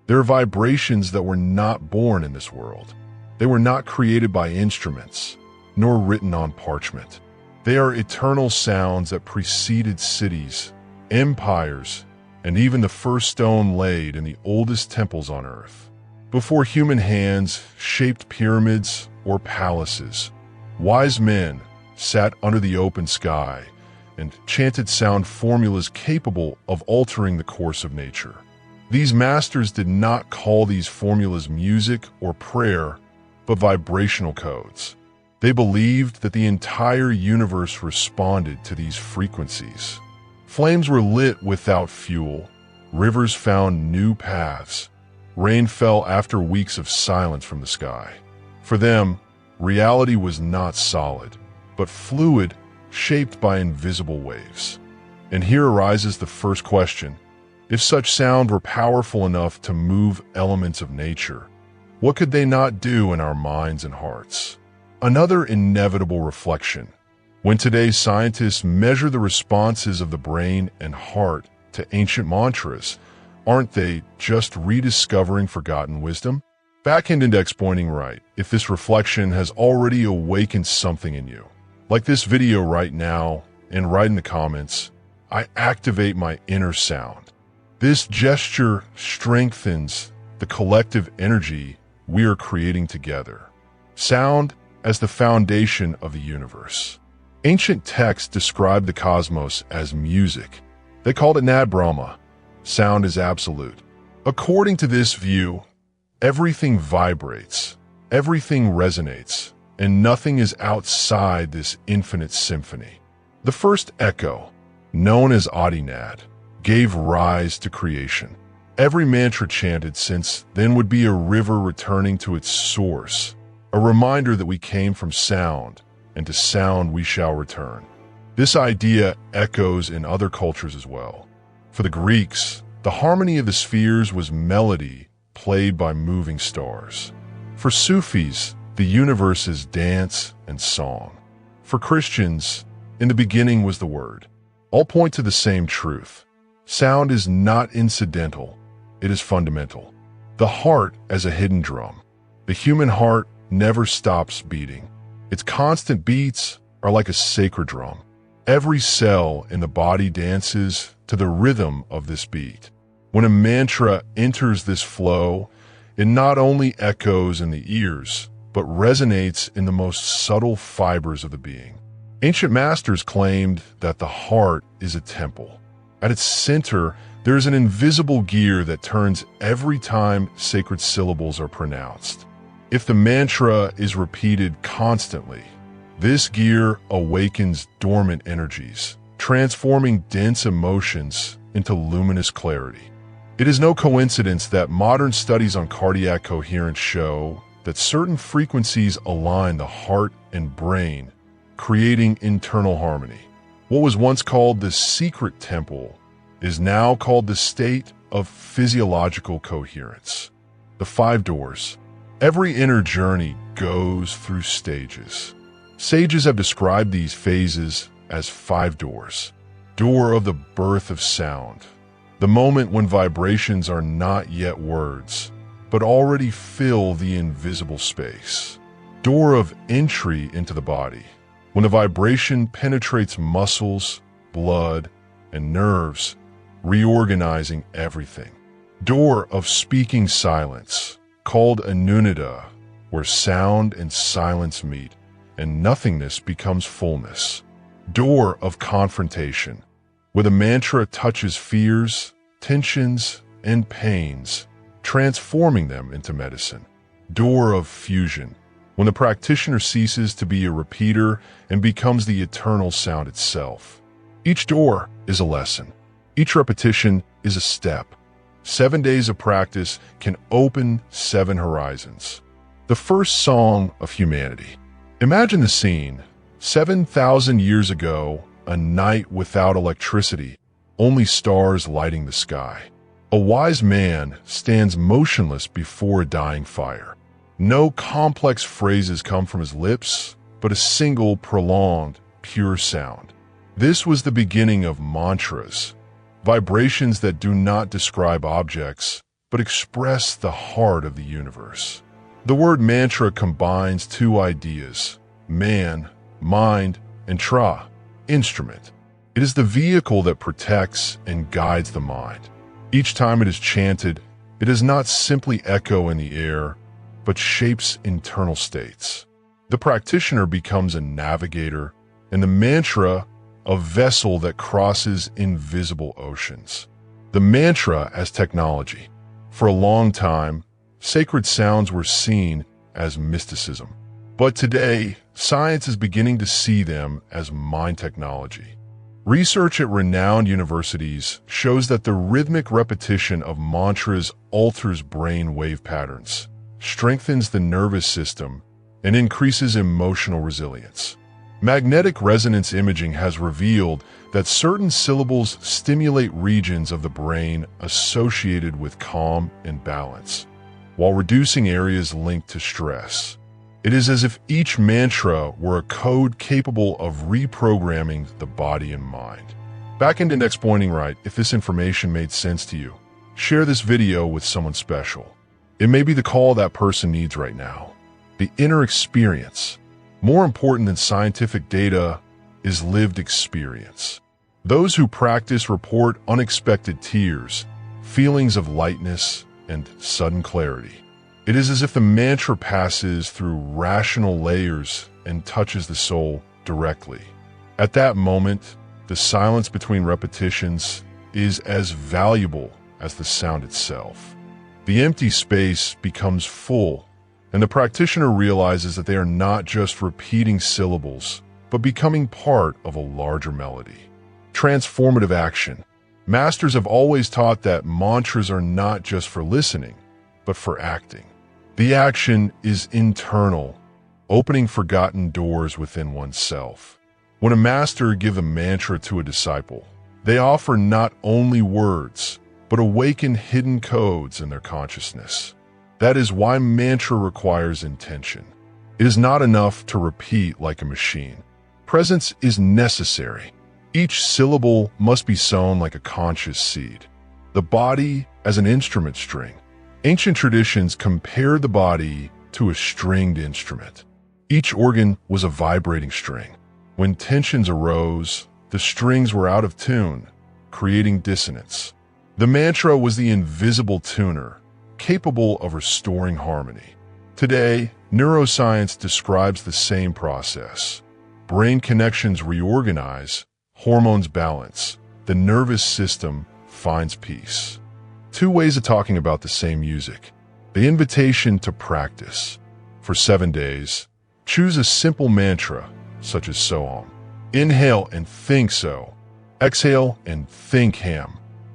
They are vibrations that were not born in this world. They were not created by instruments, nor written on parchment. They are eternal sounds that preceded cities, empires, and even the first stone laid in the oldest temples on earth. Before human hands shaped pyramids or palaces, wise men sat under the open sky and chanted sound formulas capable of altering the course of nature. These masters did not call these formulas music or prayer, but vibrational codes. They believed that the entire universe responded to these frequencies. Flames were lit without fuel, rivers found new paths, rain fell after weeks of silence from the sky. For them, reality was not solid, but fluid, shaped by invisible waves. And here arises the first question. If such sound were powerful enough to move elements of nature, what could they not do in our minds and hearts? Another inevitable reflection. When today's scientists measure the responses of the brain and heart to ancient mantras, aren't they just rediscovering forgotten wisdom? Backhand index pointing right if this reflection has already awakened something in you. Like this video right now, and write in the comments, I activate my inner sound. This gesture strengthens the collective energy we are creating together. Sound as the foundation of the universe. Ancient texts described the cosmos as music. They called it Nad Brahma. Sound is absolute. According to this view, everything vibrates, everything resonates, and nothing is outside this infinite symphony. The first echo, known as Adinad, gave rise to creation. Every mantra chanted since then would be a river returning to its source, a reminder that we came from sound, and to sound we shall return. This idea echoes in other cultures as well. For the Greeks, the harmony of the spheres was melody played by moving stars. For Sufis, the universe is dance and song. For Christians, in the beginning was the Word. All point to the same truth. Sound is not incidental, it is fundamental. The heart as a hidden drum. The human heart never stops beating. Its constant beats are like a sacred drum. Every cell in the body dances to the rhythm of this beat. When a mantra enters this flow, it not only echoes in the ears, but resonates in the most subtle fibers of the being. Ancient masters claimed that the heart is a temple. At its center, there is an invisible gear that turns every time sacred syllables are pronounced. If the mantra is repeated constantly, this gear awakens dormant energies, transforming dense emotions into luminous clarity. It is no coincidence that modern studies on cardiac coherence show that certain frequencies align the heart and brain, creating internal harmony. What was once called the secret temple is now called the state of physiological coherence. The 5 doors. Every inner journey goes through stages. Sages have described these phases as 5 doors. Door of the birth of sound. The moment when vibrations are not yet words, but already fill the invisible space. Door of entry into the body. When the vibration penetrates muscles, blood, and nerves, reorganizing everything. Door of speaking silence, called anunada, where sound and silence meet, and nothingness becomes fullness. Door of confrontation, where the mantra touches fears, tensions, and pains, transforming them into medicine. Door of fusion, when the practitioner ceases to be a repeater and becomes the eternal sound itself. Each door is a lesson. Each repetition is a step. 7 days of practice can open 7 horizons. The first song of humanity. Imagine the scene. 7,000 years ago, a night without electricity, only stars lighting the sky. A wise man stands motionless before a dying fire. No complex phrases come from his lips, but a single prolonged, pure sound. This was the beginning of mantras, vibrations that do not describe objects, but express the heart of the universe. The word mantra combines two ideas: man, mind, and tra, instrument. It is the vehicle that protects and guides the mind. Each time it is chanted, it does not simply echo in the air, but shapes internal states. The practitioner becomes a navigator, and the mantra a vessel that crosses invisible oceans. The mantra as technology. For a long time, sacred sounds were seen as mysticism. But today, science is beginning to see them as mind technology. Research at renowned universities shows that the rhythmic repetition of mantras alters brain wave patterns, strengthens the nervous system, and increases emotional resilience. Magnetic resonance imaging has revealed that certain syllables stimulate regions of the brain associated with calm and balance, while reducing areas linked to stress. It is as if each mantra were a code capable of reprogramming the body and mind. Back into next pointing right, if this information made sense to you, share this video with someone special. It may be the call that person needs right now. The inner experience. More important than scientific data is lived experience. Those who practice report unexpected tears, feelings of lightness, and sudden clarity. It is as if the mantra passes through rational layers and touches the soul directly. At that moment, the silence between repetitions is as valuable as the sound itself. The empty space becomes full, and the practitioner realizes that they are not just repeating syllables, but becoming part of a larger melody. Transformative action. Masters have always taught that mantras are not just for listening, but for acting. The action is internal, opening forgotten doors within oneself. When a master gives a mantra to a disciple, they offer not only words, but awaken hidden codes in their consciousness. That is why mantra requires intention. It is not enough to repeat like a machine. Presence is necessary. Each syllable must be sown like a conscious seed. The body as an instrument string. Ancient traditions compared the body to a stringed instrument. Each organ was a vibrating string. When tensions arose, the strings were out of tune, creating dissonance. The mantra was the invisible tuner, capable of restoring harmony. Today, neuroscience describes the same process. Brain connections reorganize, hormones balance, the nervous system finds peace. Two ways of talking about the same music. The invitation to practice. For 7 days, choose a simple mantra, such as Soham. Inhale and think so. Exhale and think ham.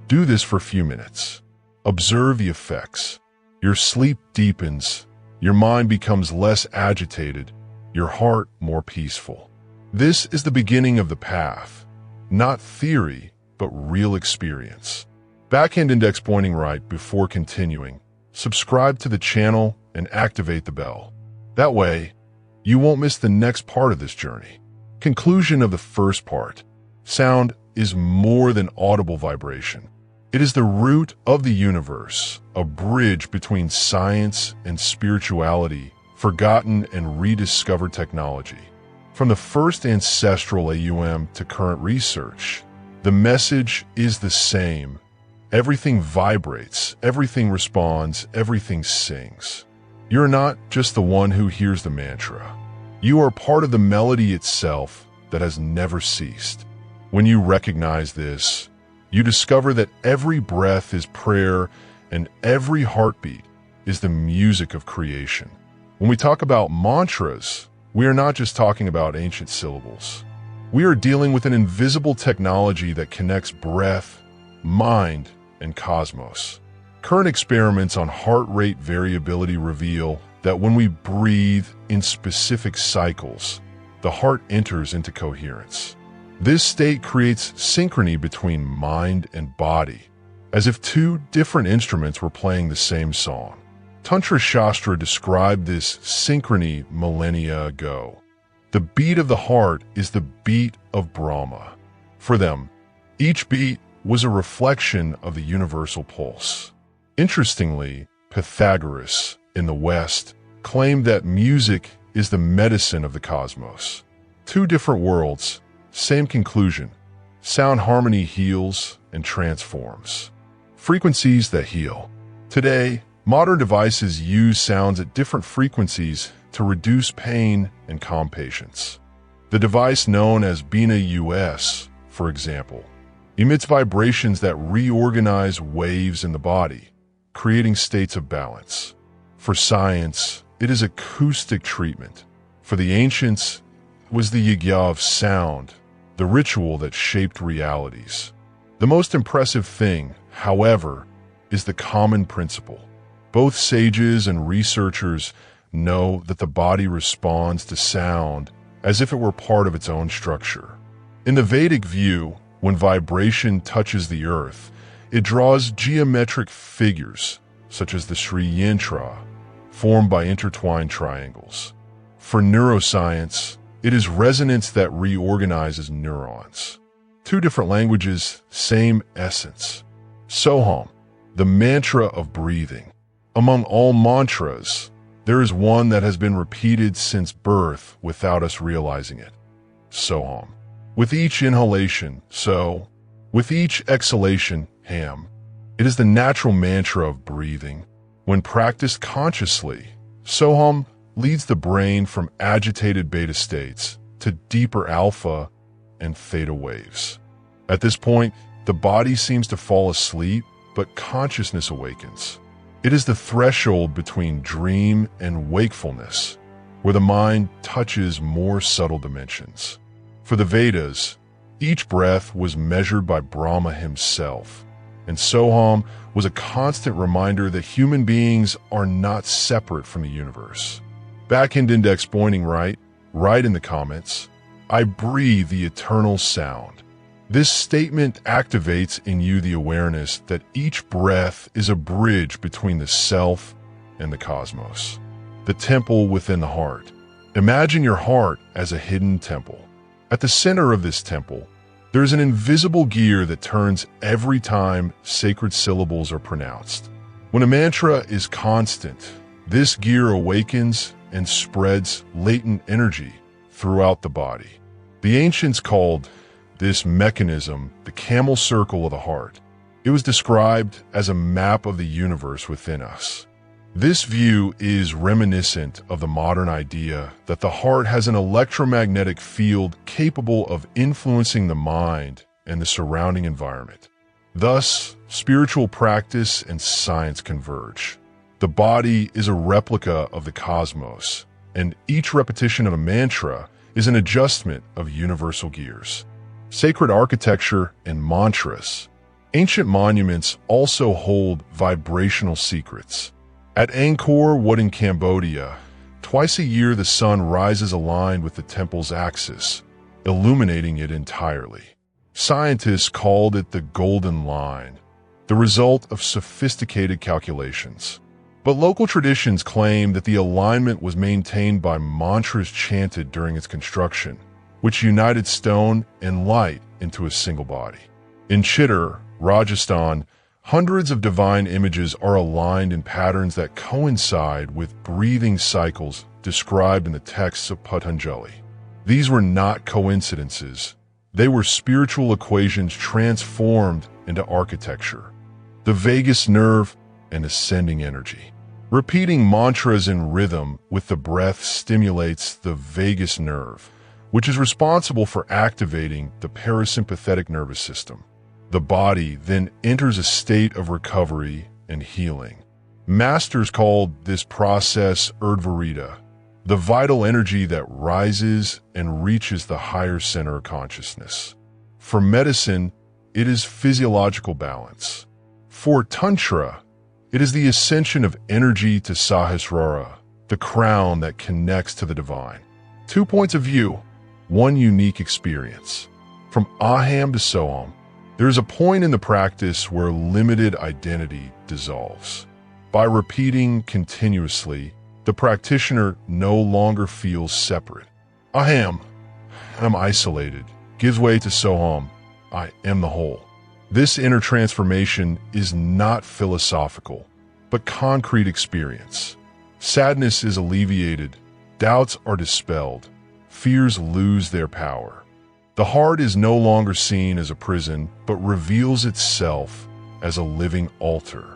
Do this for a few minutes. Observe the effects. Your sleep deepens, your mind becomes less agitated, your heart more peaceful. This is the beginning of the path, not theory, but real experience. Backhand index pointing right before continuing. Subscribe to the channel and activate the bell. That way, you won't miss the next part of this journey. Conclusion of the first part. Sound is more than audible vibration. It is the root of the universe, a bridge between science and spirituality, forgotten and rediscovered technology. From the first ancestral AUM to current research, the message is the same. Everything vibrates, everything responds, everything sings. You're not just the one who hears the mantra. You are part of the melody itself that has never ceased. When you recognize this, you discover that every breath is prayer and every heartbeat is the music of creation. When we talk about mantras, we are not just talking about ancient syllables. We are dealing with an invisible technology that connects breath, mind, and cosmos. Current experiments on heart rate variability reveal that when we breathe in specific cycles, the heart enters into coherence. This state creates synchrony between mind and body, as if two different instruments were playing the same song. Tantra Shastra described this synchrony millennia ago. The beat of the heart is the beat of Brahma. For them, each beat was a reflection of the universal pulse. Interestingly, Pythagoras, in the West, claimed that music is the medicine of the cosmos. Two different worlds, same conclusion. Sound harmony heals and transforms. Frequencies that heal. Today, modern devices use sounds at different frequencies to reduce pain and calm patients. The device known as Bina US, for example, emits vibrations that reorganize waves in the body, creating states of balance. For science, it is acoustic treatment. For the ancients, it was the yigya of sound, the ritual that shaped realities. The most impressive thing, however, is the common principle. Both sages and researchers know that the body responds to sound as if it were part of its own structure. In the Vedic view, when vibration touches the earth, it draws geometric figures, such as the Sri Yantra, formed by intertwined triangles. For neuroscience, it is resonance that reorganizes neurons. Two different languages, same essence. Soham, the mantra of breathing. Among all mantras, there is one that has been repeated since birth without us realizing it. Soham. With each inhalation, so. With each exhalation, ham. It is the natural mantra of breathing. When practiced consciously, Soham leads the brain from agitated beta states to deeper alpha and theta waves. At this point, the body seems to fall asleep, but consciousness awakens. It is the threshold between dream and wakefulness, where the mind touches more subtle dimensions. For the Vedas, each breath was measured by Brahma himself, and Soham was a constant reminder that human beings are not separate from the universe. Backend index pointing right, write in the comments, I breathe the eternal sound. This statement activates in you the awareness that each breath is a bridge between the self and the cosmos. The temple within the heart. Imagine your heart as a hidden temple. At the center of this temple, there is an invisible gear that turns every time sacred syllables are pronounced. When a mantra is constant, this gear awakens and spreads latent energy throughout the body. The ancients called this mechanism the camel circle of the heart. It was described as a map of the universe within us. This view is reminiscent of the modern idea that the heart has an electromagnetic field capable of influencing the mind and the surrounding environment. Thus, spiritual practice and science converge. The body is a replica of the cosmos, and each repetition of a mantra is an adjustment of universal gears. Sacred architecture and mantras. Ancient monuments also hold vibrational secrets. At Angkor Wat in Cambodia, twice a year the sun rises aligned with the temple's axis, illuminating it entirely. Scientists called it the Golden Line, the result of sophisticated calculations. But local traditions claim that the alignment was maintained by mantras chanted during its construction, which united stone and light into a single body. In Chittor, Rajasthan, hundreds of divine images are aligned in patterns that coincide with breathing cycles described in the texts of Patanjali. These were not coincidences. They were spiritual equations transformed into architecture. The vagus nerve and ascending energy. Repeating mantras in rhythm with the breath stimulates the vagus nerve, which is responsible for activating the parasympathetic nervous system. The body then enters a state of recovery and healing. Masters called this process urdhvarita, the vital energy that rises and reaches the higher center of consciousness. For medicine, it is physiological balance. For Tantra, it is the ascension of energy to Sahasrara, the crown that connects to the divine. 2 points of view, one unique experience. From Aham to Soham, there is a point in the practice where limited identity dissolves. By repeating continuously, the practitioner no longer feels separate. Aham, I'm isolated, gives way to Soham, I am the whole. This inner transformation is not philosophical, but concrete experience. Sadness is alleviated, doubts are dispelled, fears lose their power. The heart is no longer seen as a prison, but reveals itself as a living altar.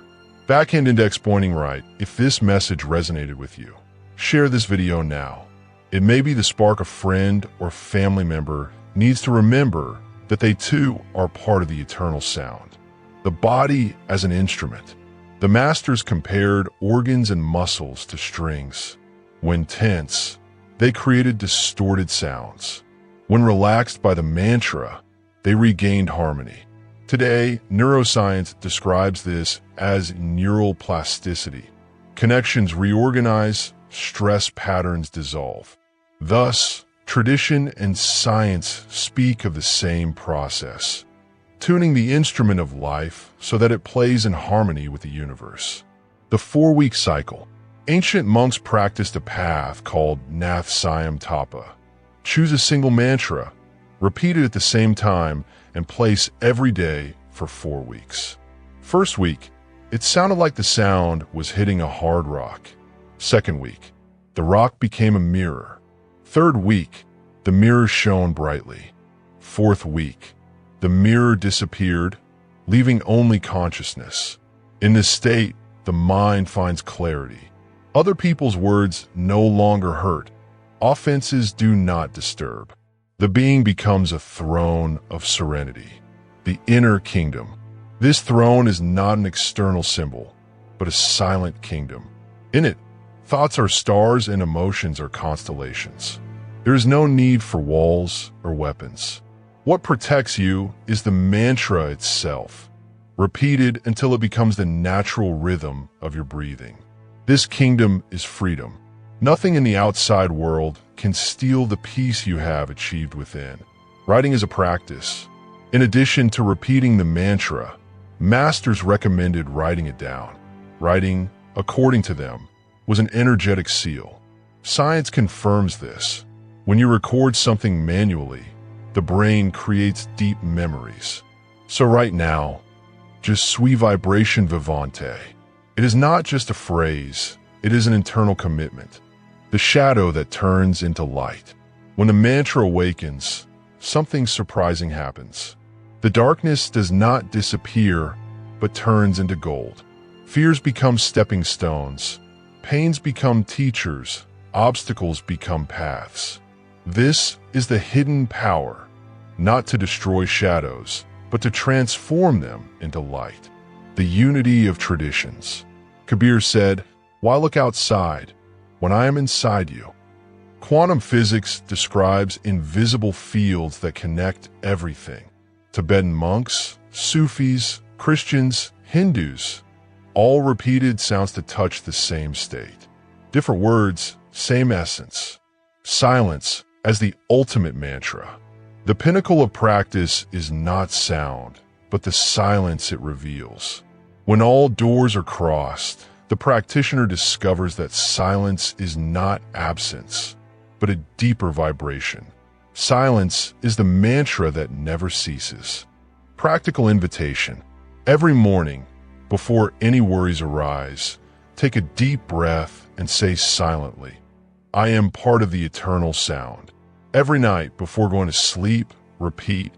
Backhand index pointing right. If this message resonated with you, share this video now. It may be the spark a friend or family member needs to remember that they too are part of the eternal sound. The body as an instrument. The masters compared organs and muscles to strings. When tense, they created distorted sounds. When relaxed by the mantra, they regained harmony. Today, neuroscience describes this as neural plasticity. Connections reorganize, stress patterns dissolve. Thus, tradition and science speak of the same process, tuning the instrument of life so that it plays in harmony with the universe. The 4-week cycle. Ancient monks practiced a path called Nath Sayam Tapa. Choose a single mantra, repeat it at the same time, and place every day for 4 weeks. First week, it sounded like the sound was hitting a hard rock. Second week, the rock became a mirror. Third week, the mirror shone brightly. Fourth week, the mirror disappeared, leaving only consciousness. In this state, the mind finds clarity. Other people's words no longer hurt. Offenses do not disturb. The being becomes a throne of serenity. The inner kingdom. This throne is not an external symbol, but a silent kingdom. In it, thoughts are stars and emotions are constellations. There is no need for walls or weapons. What protects you is the mantra itself, repeated until it becomes the natural rhythm of your breathing. This kingdom is freedom. Nothing in the outside world can steal the peace you have achieved within. Writing is a practice. In addition to repeating the mantra, masters recommended writing it down. Writing, according to them, was an energetic seal. Science confirms this. When you record something manually, the brain creates deep memories. So right now, Je suis vibration vivante. It is not just a phrase, it is an internal commitment. The shadow that turns into light. When the mantra awakens, something surprising happens. The darkness does not disappear, but turns into gold. Fears become stepping stones. Pains become teachers. Obstacles become paths. This is the hidden power, not to destroy shadows, but to transform them into light. The unity of traditions. Kabir said, "Why look outside when I am inside you?" Quantum physics describes invisible fields that connect everything. Tibetan monks, Sufis, Christians, Hindus, all repeated sounds to touch the same state. Different words, same essence. Silence as the ultimate mantra. The pinnacle of practice is not sound, but the silence it reveals. When all doors are crossed, the practitioner discovers that silence is not absence, but a deeper vibration. Silence is the mantra that never ceases. Practical invitation. Every morning, before any worries arise, take a deep breath and say silently, "I am part of the eternal sound." Every night before going to sleep, repeat,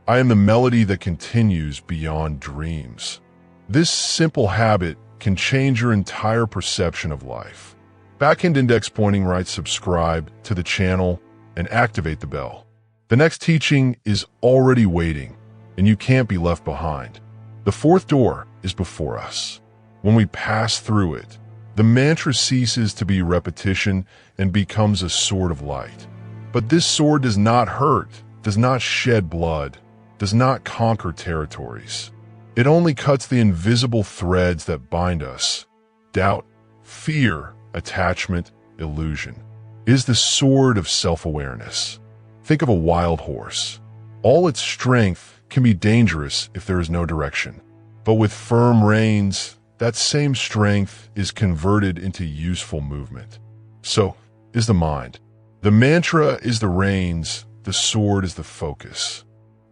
"I am the melody that continues beyond dreams." This simple habit can change your entire perception of life. Backhand index pointing right, subscribe to the channel and activate the bell. The next teaching is already waiting, and you can't be left behind. The fourth door is before us. When we pass through it, the mantra ceases to be repetition and becomes a sword of light. But this sword does not hurt, does not shed blood, does not conquer territories. It only cuts the invisible threads that bind us. Doubt, fear, attachment, illusion. It is the sword of self-awareness. Think of a wild horse. All its strength can be dangerous if there is no direction. But with firm reins, that same strength is converted into useful movement. So is the mind. The mantra is the reins, the sword is the focus.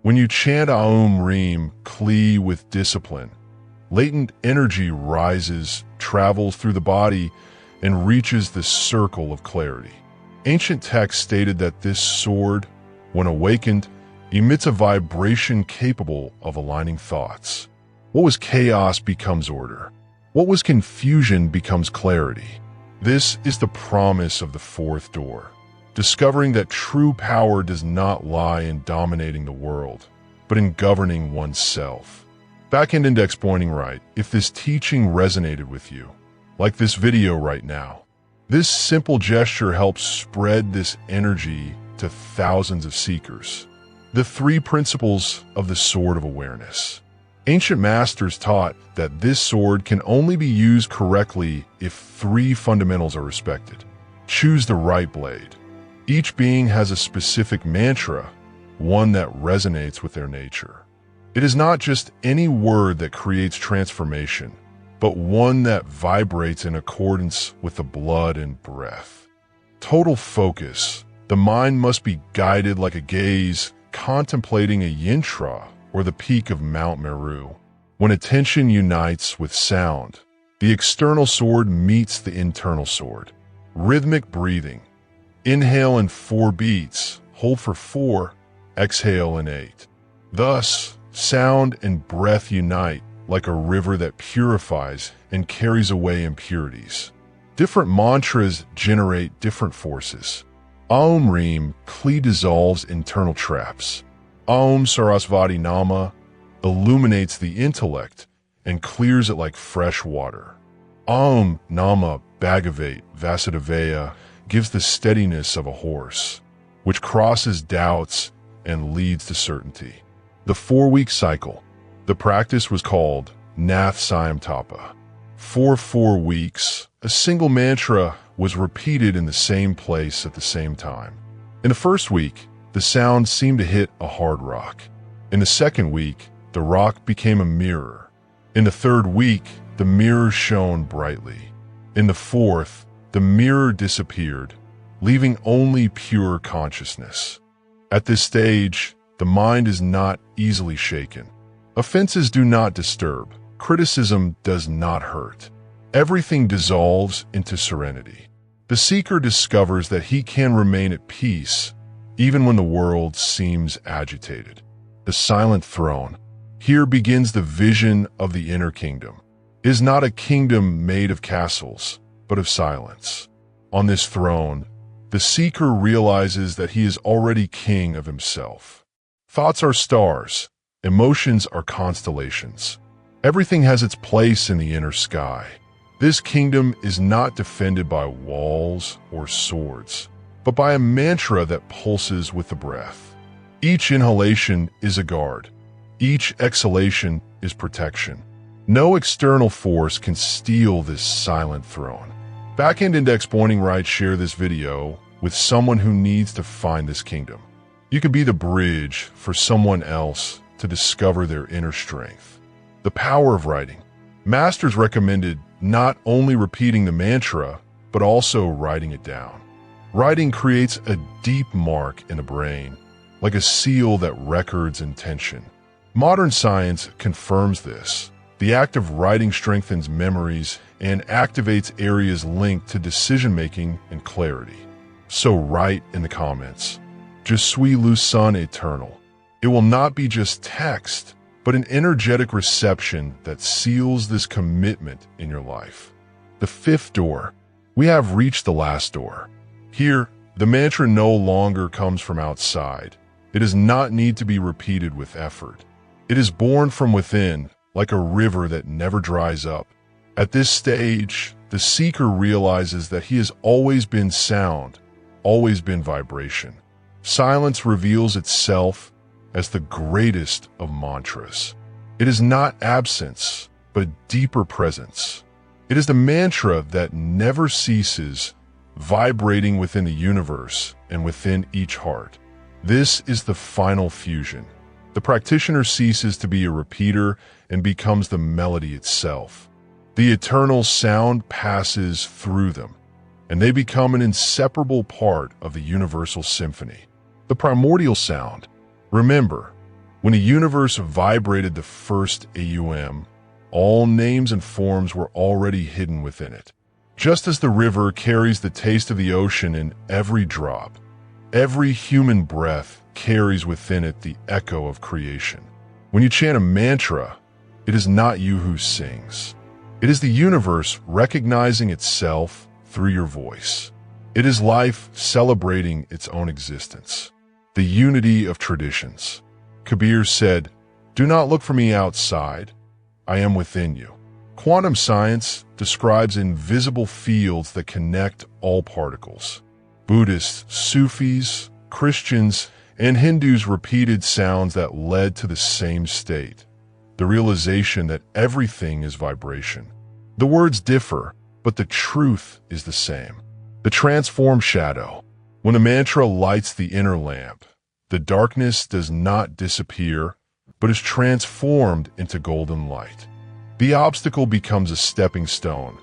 When you chant Aum Reem Kli with discipline, latent energy rises, travels through the body, and reaches the circle of clarity. Ancient texts stated that this sword, when awakened, emits a vibration capable of aligning thoughts. What was chaos becomes order. What was confusion becomes clarity. This is the promise of the fourth door, discovering that true power does not lie in dominating the world, but in governing oneself. Back-end index pointing right, if this teaching resonated with you, like this video right now, this simple gesture helps spread this energy to thousands of seekers. The 3 principles of the Sword of Awareness. Ancient masters taught that this sword can only be used correctly if 3 fundamentals are respected. Choose the right blade. Each being has a specific mantra, one that resonates with their nature. It is not just any word that creates transformation, but one that vibrates in accordance with the blood and breath. Total focus. The mind must be guided like a gaze, contemplating a yintra or the peak of Mount Meru. When attention unites with sound, the external sword meets the internal sword. Rhythmic breathing. Inhale in 4 beats, hold for 4, exhale in 8. Thus, sound and breath unite like a river that purifies and carries away impurities. Different mantras generate different forces. Aum Reem Kli dissolves internal traps. Aum Sarasvati Nama illuminates the intellect and clears it like fresh water. Aum Nama Bhagavate Vasudevaya gives the steadiness of a horse, which crosses doubts and leads to certainty. The 4-week cycle. The practice was called Nath Sayam Tapa. For 4 weeks, a single mantra was repeated in the same place at the same time. In the first week, the sound seemed to hit a hard rock. In the second week, the rock became a mirror. In the third week, the mirror shone brightly. In the fourth, the mirror disappeared, leaving only pure consciousness. At this stage, the mind is not easily shaken. Offenses do not disturb. Criticism does not hurt. Everything dissolves into serenity. The seeker discovers that he can remain at peace even when the world seems agitated. The silent throne. Here begins the vision of the inner kingdom. It is not a kingdom made of castles, but of silence. On this throne, the seeker realizes that he is already king of himself. Thoughts are stars. Emotions are constellations. Everything has its place in the inner sky. This kingdom is not defended by walls or swords, but by a mantra that pulses with the breath. Each inhalation is a guard. Each exhalation is protection. No external force can steal this silent throne. Back-end index pointing right, share this video with someone who needs to find this kingdom. You can be the bridge for someone else to discover their inner strength. The power of writing. Masters recommended not only repeating the mantra, but also writing it down. Writing creates a deep mark in the brain, like a seal that records intention. Modern science confirms this. The act of writing strengthens memories and activates areas linked to decision-making and clarity. So write in the comments, Je suis le son éternel. It will not be just text, but an energetic reception that seals this commitment in your life. The 5th door. We have reached the last door. Here, the mantra no longer comes from outside. It does not need to be repeated with effort. It is born from within, like a river that never dries up. At this stage, the seeker realizes that he has always been sound, always been vibration. Silence reveals itself as the greatest of mantras. It is not absence, but deeper presence. It is the mantra that never ceases, vibrating within the universe and within each heart. This is the final fusion. The practitioner ceases to be a repeater and becomes the melody itself. The eternal sound passes through them, and they become an inseparable part of the universal symphony. The primordial sound. Remember, When the universe vibrated the first AUM, all names and forms were already hidden within it. Just as the river carries the taste of the ocean in every drop, every human breath carries within it the echo of creation. When you chant a mantra, it is not you who sings. It is the universe recognizing itself through your voice. It is life celebrating its own existence. The unity of traditions. Kabir said, "Do not look for me outside. I am within you." Quantum science describes invisible fields that connect all particles. Buddhists, Sufis, Christians, and Hindus repeated sounds that led to the same state, the realization that everything is vibration. The words differ, but the truth is the same. The transformed shadow. When a mantra lights the inner lamp, the darkness does not disappear, but is transformed into golden light. The obstacle becomes a stepping stone.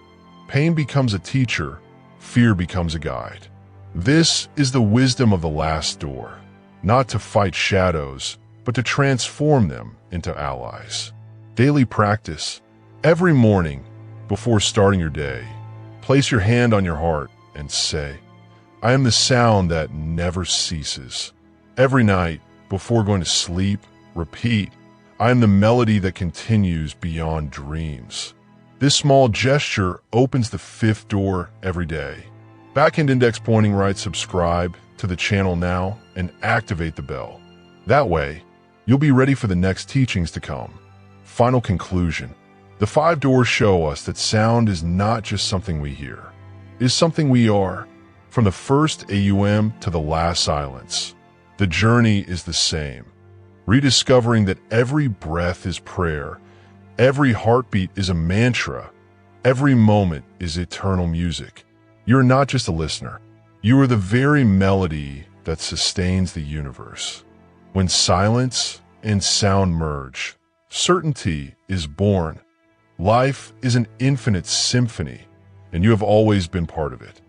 Pain becomes a teacher. Fear becomes a guide. This is the wisdom of the last door, not to fight shadows, but to transform them into allies. Daily practice. Every morning, before starting your day, place your hand on your heart and say, "I am the sound that never ceases." Every night, before going to sleep, repeat, "I am the melody that continues beyond dreams." This small gesture opens the fifth door every day. Back and index pointing right, subscribe to the channel now and activate the bell. That way, you'll be ready for the next teachings to come. Final conclusion. The 5 doors show us that sound is not just something we hear. It is something we are. From the first AUM to the last silence, the journey is the same. Rediscovering that every breath is prayer, every heartbeat is a mantra, every moment is eternal music. You're not just a listener. You are the very melody that sustains the universe. When silence and sound merge, certainty is born. Life is an infinite symphony, and you have always been part of it.